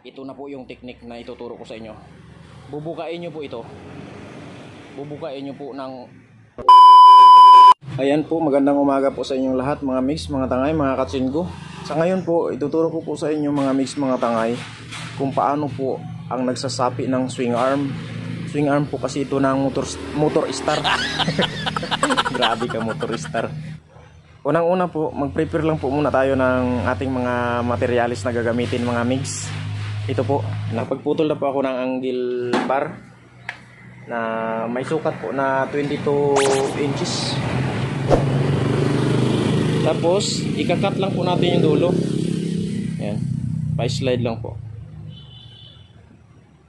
ito na po yung technique na ituturo ko sa inyo. Bubukain nyo po ito. Bubukain nyo po ng... Ayan po, magandang umaga po sa inyong lahat mga mix, mga tangay, mga katsinggo. Sa ngayon po, ituturo ko po sa inyo mga mix, mga tangay, kung paano po ang nagsasapi ng swing arm. Swing arm po kasi ito ng motor star. Grabe ka, motor star. Unang-una po, mag-prepare lang po muna tayo ng ating mga materialis na gagamitin mga mix. Ito po, napagputol na po ako ng angle bar na may sukat po na 22 inches. Tapos, ikakat lang po natin yung dulo. Yan, pa-slide lang po.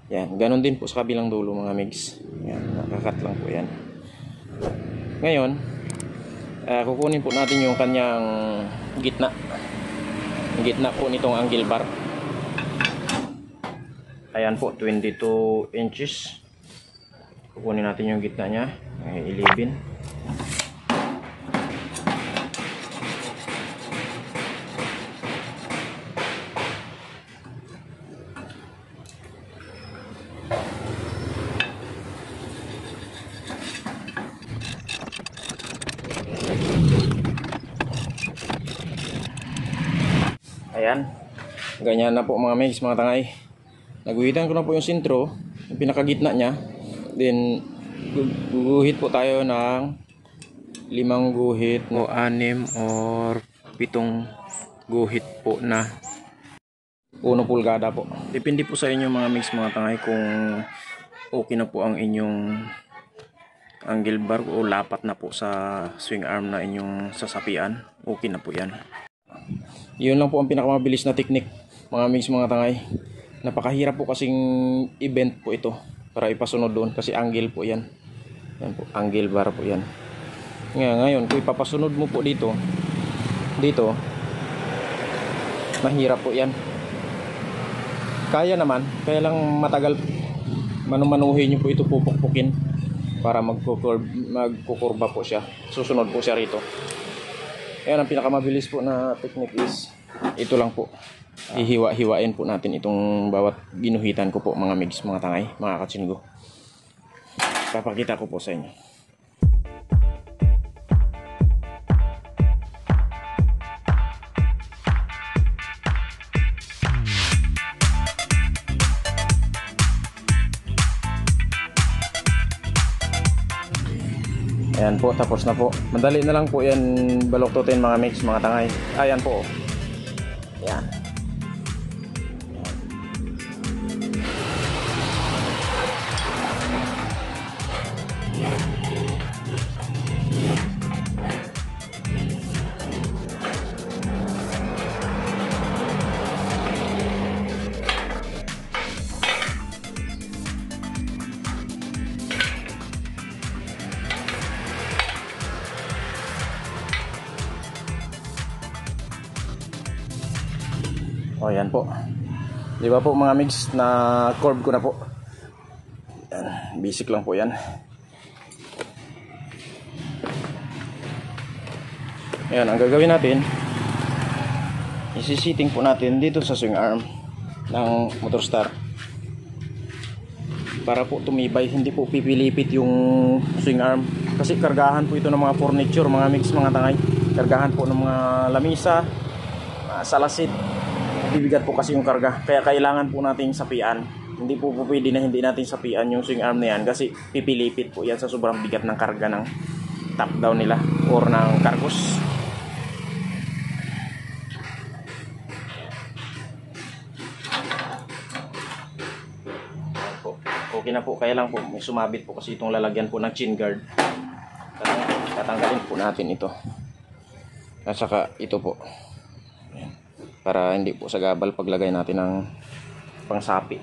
Yan, ganun din po sa kabilang dulo mga mix. Yan, nakakat lang po yan. Ngayon, kukunin po natin yung kanyang gitna po nitong angle bar. Ayan po, 22 inches. Kukunin natin yung gitna nya, 11. Ayan, ganyan na po mga mix, mga tangay. Naguhitan ko na po yung sintro, yung pinakagitna nya. Then guguhit po tayo ng 5 guhit o 6 or 7 guhit po na 1 pulgada po. Depende po sa inyo mga mix, mga tangay, kung okay na po ang inyong angle bar o lapat na po sa swing arm na inyong sasapian. Okay na po yan. Yun lang po ang pinakamabilis na technique mga mix, mga tangay. Napakahirap po kasing event po ito para ipasunod doon kasi angle po yan. Yan po, angle bar po yan. Ngayon kung ipapasunod mo po dito mahirap po yan. Kaya naman, kaya lang matagal manumanuhin nyo po ito, pupukpukin para magkukurba po siya, susunod po siya rito. Ayan, ang pinakamabilis po na technique is ito lang po. Ihiwa-hiwain po natin itong bawat ginuhitan ko po mga mix, mga tangay, mga katsinggo. Papakita ko po sa inyo. Ayan po, tapos na po. Madali na lang po yan baluktutin mga mix, mga tangay. Ayan po. Ayan. O yan po. Di ba po mga mix, na curve ko na po. Yan, basic lang po yan. Ayan, ang gagawin natin, isisiting po natin dito sa swing arm ng motor star. Para po tumibay, hindi po pipilipit yung swing arm. Kasi kargahan po ito ng mga furniture, mga mix, mga tangay. Kargahan po ng mga lamisa, salasit. Bibigat po kasi yung karga, kaya kailangan po nating sapian. Hindi po pwede na hindi natin sapian yung swing arm na yan kasi pipilipit po yan sa sobrang bigat ng karga ng top down nila or ng cargos. Okay na po, kaya lang po may sumabit po kasi itong lalagyan po ng chin guard. Tatanggalin po natin ito at saka ito po, para hindi po sagabal paglagay natin ng pangsapi.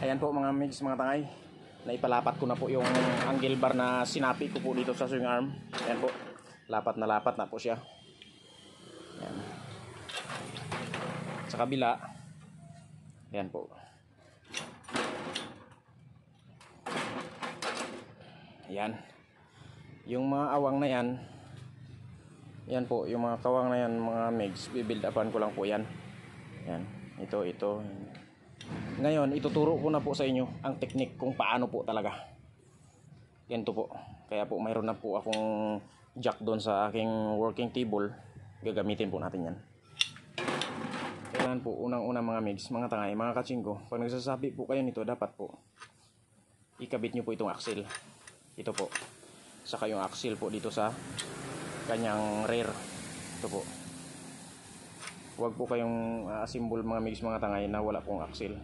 Ayan po mga migs, mga tangay. Naipalapat ko na po yung angle bar na sinapi ko po dito sa swing arm. Ayan po. Lapat na po siya. Ayan. Sa kabila. Ayan po. Ayan. Yung mga awang na yan. Yan po, yung mga kawang na yan mga migs, bibuild upan ko lang po yan. Yan, ito. Ngayon, ituturo ko na po sa inyo ang teknik kung paano po talaga. Yan to po. Kaya po mayroon na po akong jack doon sa aking working table. Gagamitin po natin yan. Kailangan po, unang-una mga migs, mga tangay, mga katsinggo, pag nagsasabi po kayo nito, dapat po ikabit nyo po itong axle. Ito po. Saka yung axle po dito sa kanyang rear. Ito po. Huwag po kayong assemble mga migs, mga tangay na wala pong axle.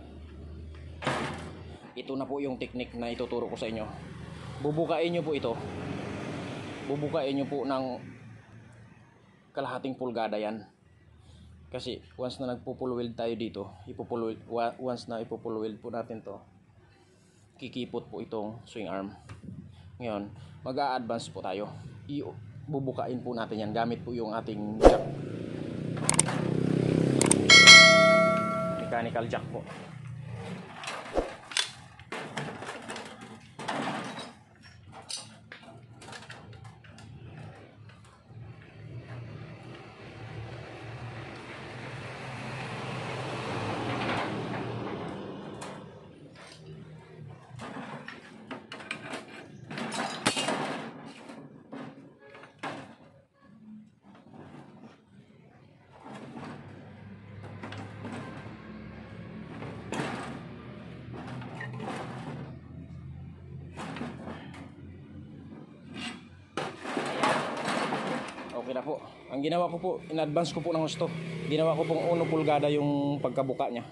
Ito na po yung technique na ituturo ko sa inyo. Bubukain nyo po ito. Bubukain nyo po ng kalahating pulgada yan. Kasi once na nagpo-full weld tayo dito, once na ipo-full weld po natin to, kikipot po itong swing arm. Ngayon, mag-a-advance po tayo. Bubukain po natin yan gamit po yung ating jack, mechanical jack po. Okay na po. Ang ginawa ko po, in-advance ko po ng husto. Ginawa ko pong 1 pulgada yung pagkabuka niya.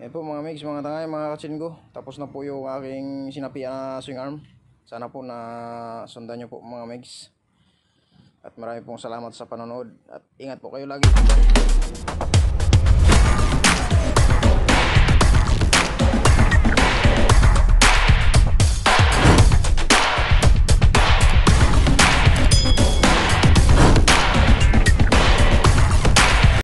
Ayan po mga migs, mga tangay, mga katsinggo. Tapos na po yung aking sinapian na swing arm. Sana po na sundan nyo po mga migs. At marami pong salamat sa panonood. At ingat po kayo lagi.